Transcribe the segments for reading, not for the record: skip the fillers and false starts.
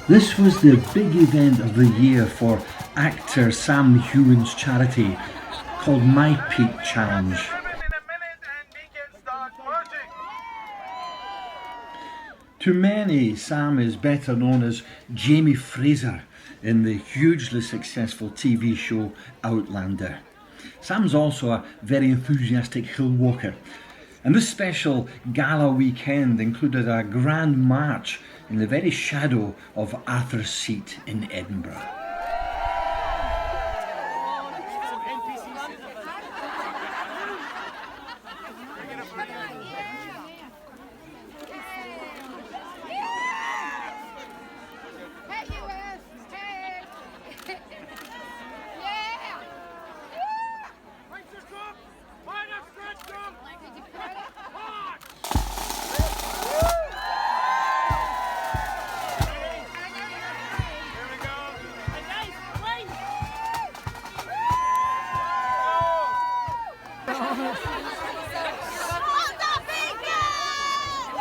This was the big event of the year for actor Sam Heughan's charity called My Peak Challenge. To many, Sam is better known as Jamie Fraser in the hugely successful TV show Outlander. Sam's also a very enthusiastic hill walker, and this special gala weekend included a grand march in the very shadow of Arthur's Seat in Edinburgh.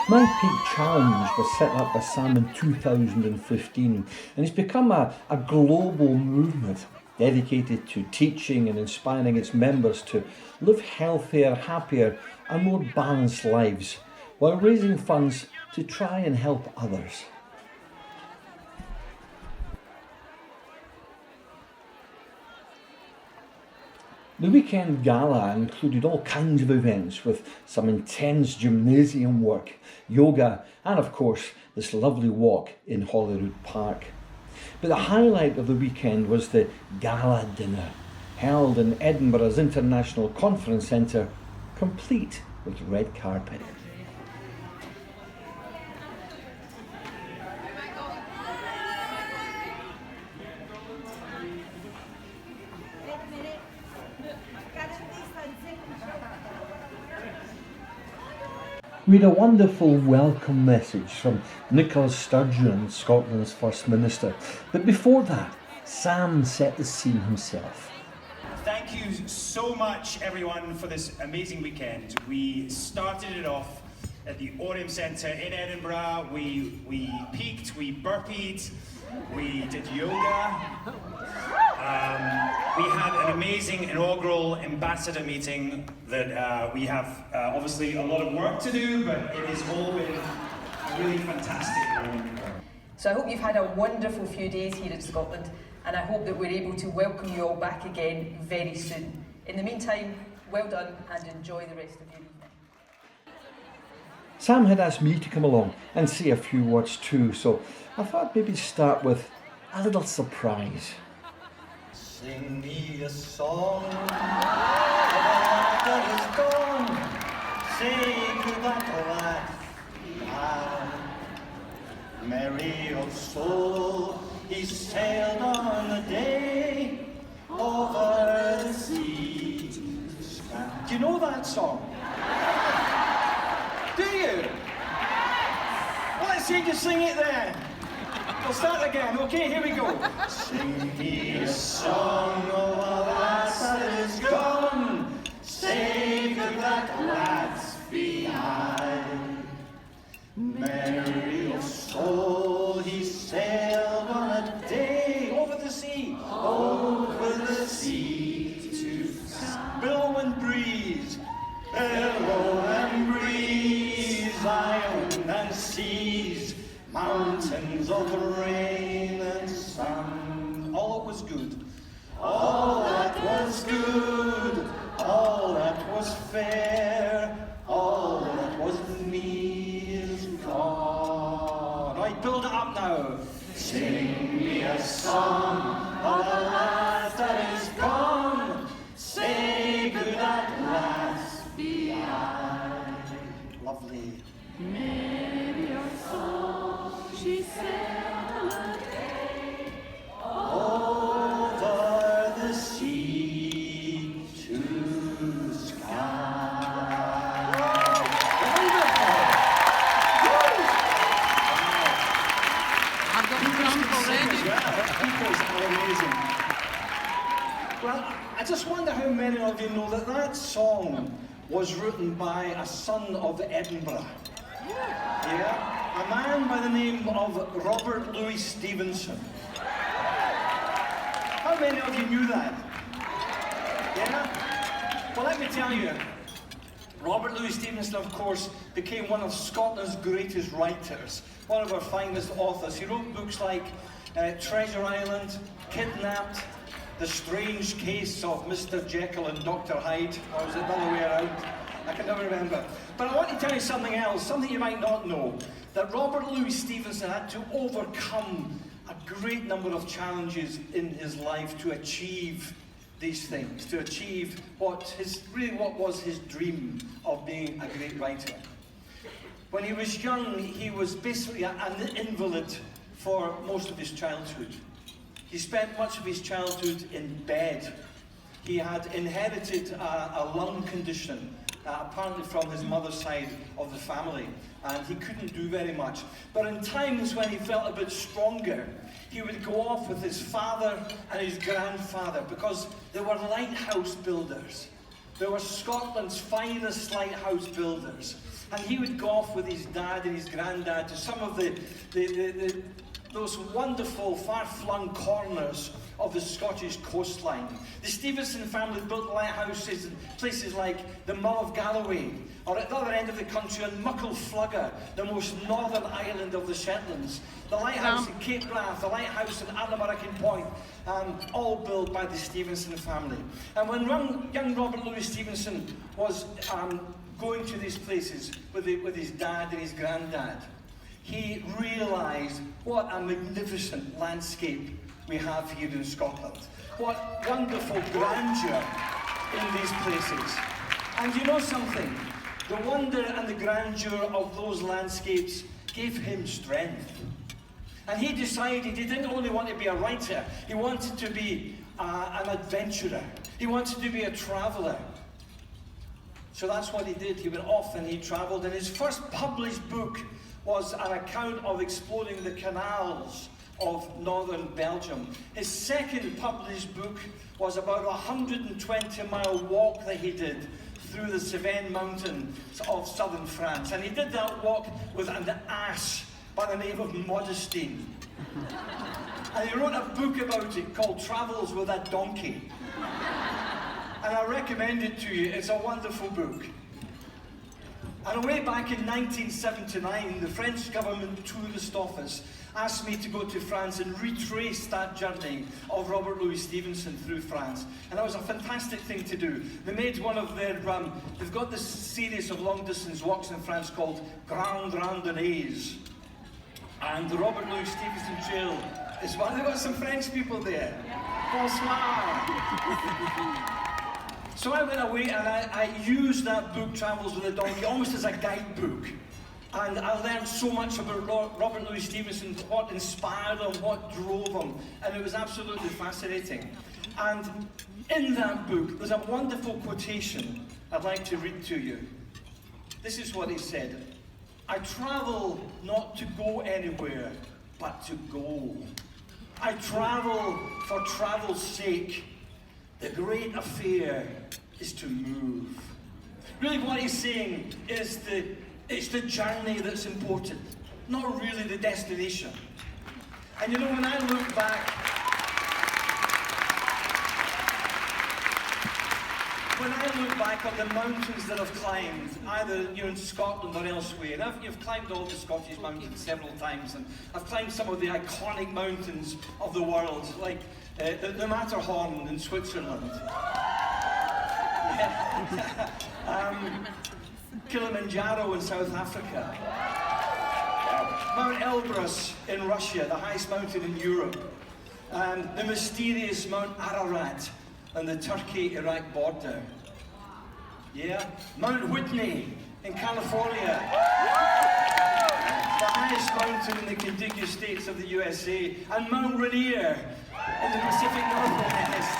My Peak Challenge was set up by Sam in 2015 and it's become a global movement dedicated to teaching and inspiring its members to live healthier, happier and more balanced lives while raising funds to try and help others. The weekend gala included all kinds of events with some intense gymnasium work, yoga and of course this lovely walk in Holyrood Park. But the highlight of the weekend was the gala dinner, held in Edinburgh's International Conference Centre, complete with red carpet. We had a wonderful welcome message from Nicola Sturgeon, Scotland's First Minister. But before that, Sam set the scene himself. Thank you so much, everyone, for this amazing weekend. We started it off at the Audium Centre in Edinburgh. We peaked, we burpeed, we did yoga. We had an amazing inaugural ambassador meeting that we have obviously a lot of work to do, but it has all been a really fantastic morning. So I hope you've had a wonderful few days here in Scotland, and I hope that we're able to welcome you all back again very soon. In the meantime, well done and enjoy the rest of your evening. Sam had asked me to come along and say a few words too, so I thought maybe start with a little surprise. Sing me a song of a lad that is gone. Say to that lad, merry of soul, he sailed on the day over the sea. Do you know that song? Do you? Well, let's see you sing it then. We'll start again. Okay, here we go. Sing me a song of a lass that is gone. Save that lass behind. Merry of soul, he sailed on a day over the sea. Over the sea to billow and breeze. Billow and breeze, island and seas. Mountains of rain and sun. All that was good. All that was good. All that was fair. All that was me is gone. Right, build it up now. Sing me a song of a lass that is gone. Say good at last behind. Lovely. Maybe your soul, she sailed a day over the sea to sky. I've got drunk already. Peoples are amazing. Well, I just wonder how many of you know that that song was written by a son of Edinburgh. Yeah, a man man by the name of Robert Louis Stevenson. How many of you knew that? Yeah? Well, let me tell you, Robert Louis Stevenson, of course, became one of Scotland's greatest writers, one of our finest authors. He wrote books like Treasure Island, Kidnapped, The Strange Case of Mr. Jekyll and Dr. Hyde, or was it the other way around? I can never remember. But I want to tell you something else, something you might not know, that Robert Louis Stevenson had to overcome a great number of challenges in his life to achieve these things, to achieve what was his dream of being a great writer. When he was young, he was basically an invalid for most of his childhood. He spent much of his childhood in bed. He had inherited a lung condition, apparently from his mother's side of the family, and he couldn't do very much. But in times when he felt a bit stronger, he would go off with his father and his grandfather, because they were lighthouse builders. They were Scotland's finest lighthouse builders. And he would go off with his dad and his granddad to some of those wonderful, far-flung corners of the Scottish coastline. The Stevenson family built lighthouses in places like the Mull of Galloway, or at the other end of the country on Muckleflugga, the most northern island of the Shetlands. The lighthouse in Cape Wrath, the lighthouse in Anamarakin Point, all built by the Stevenson family. And when young Robert Louis Stevenson was going to these places with his dad and his granddad, he realised what a magnificent landscape we have here in Scotland. What wonderful grandeur in these places. And you know something? The wonder and the grandeur of those landscapes gave him strength. And he decided he didn't only want to be a writer, he wanted to be an adventurer. He wanted to be a traveller. So that's what he did. He went off and he travelled, and his first published book was an account of exploring the canals of northern Belgium. His second published book was about a 120-mile walk that he did through the Cevennes mountains of southern France. And he did that walk with an ass by the name of Modestine. And he wrote a book about it called Travels with a Donkey. And I recommend it to you. It's a wonderful book. And way back in 1979, the French government tourist office asked me to go to France and retrace that journey of Robert Louis Stevenson through France. And that was a fantastic thing to do. They made one of their, they've got this series of long-distance walks in France called Grand Randonnées. And the Robert Louis Stevenson Trail is one. They've got some French people there. Bonsoir. So I went away and I used that book, Travels with a Donkey, almost as a guidebook. And I learned so much about Robert Louis Stevenson, what inspired him, what drove him, and it was absolutely fascinating. And in that book, there's a wonderful quotation I'd like to read to you. This is what he said: "I travel not to go anywhere, but to go. I travel for travel's sake. The great affair is to move." Really what he's saying is it's the journey that's important, not really the destination. And you know, when I look back, on the mountains that I've climbed, either in Scotland or elsewhere, and you've climbed all the Scottish mountains several times, and I've climbed some of the iconic mountains of the world, like the Matterhorn in Switzerland. Kilimanjaro in South Africa, Mount Elbrus in Russia, the highest mountain in Europe, the mysterious Mount Ararat on the Turkey-Iraq border. Yeah, Mount Whitney in California, the highest mountain in the contiguous states of the USA, and Mount Rainier in the Pacific Northwest.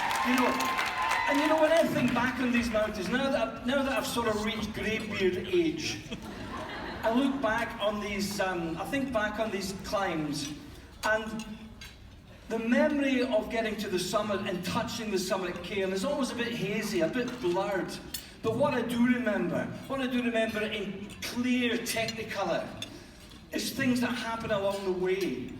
And when I think back on these mountains, now that I've sort of reached greybeard age, I look back on these, I think back on these climbs, and the memory of getting to the summit and touching the summit cairn is always a bit hazy, a bit blurred. But what I do remember in clear technicolor, It's things that happen along the way.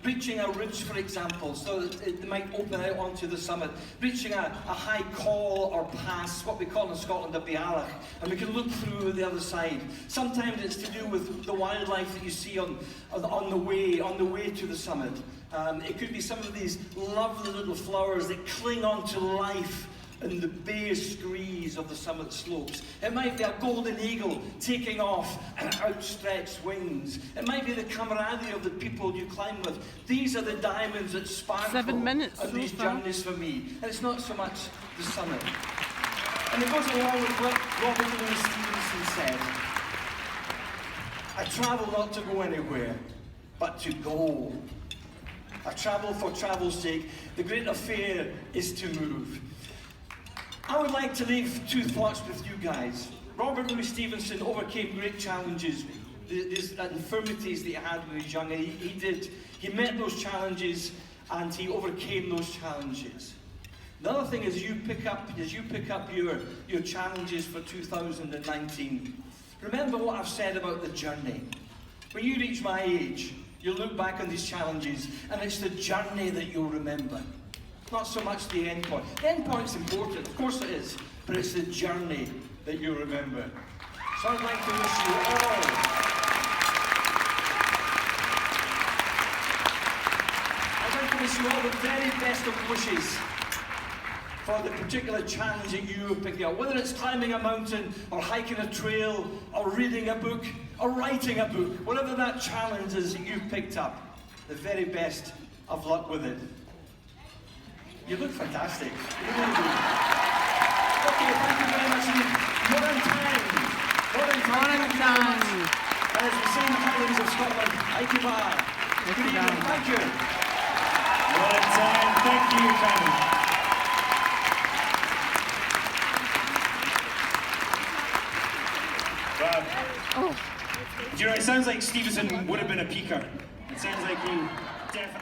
Reaching a ridge, for example, so that it might open out onto the summit. Reaching a high col or pass, what we call in Scotland a bealach, and we can look through the other side. Sometimes it's to do with the wildlife that you see on the way to the summit. It could be some of these lovely little flowers that cling on to life in the bare screes of the summit slopes. It might be a golden eagle taking off and outstretched wings. It might be the camaraderie of the people you climb with. These are the diamonds that sparkle 7 minutes on these so far. journeys for me. And it's not so much the summit. And it goes along with what Robert Louis Stevenson said. I travel not to go anywhere, but to go. I travel for travel's sake. The great affair is to move. I would like to leave two thoughts with you guys. Robert Louis Stevenson overcame great challenges, these infirmities that he had when he was young. He met those challenges and he overcame those challenges. The other thing is as you pick up your challenges for 2019, remember what I've said about the journey. When you reach my age, you'll look back on these challenges and it's the journey that you'll remember. Not so much the end point. The end point's important, of course it is, but it's the journey that you remember. So I'd like to wish you all, the very best of wishes for the particular challenge that you are picking up. Whether it's climbing a mountain, or hiking a trail, or reading a book, or writing a book, whatever that challenge is that you've picked up, the very best of luck with it. You look fantastic. You really do. Okay, thank you very much indeed. More than time. And as we say in the Highlands of Scotland, Aikaba. Good evening. Thank you. More than time. Thank you, Kevin. Wow. Do you know, it sounds like Stevenson would have been a peaker. It sounds like he definitely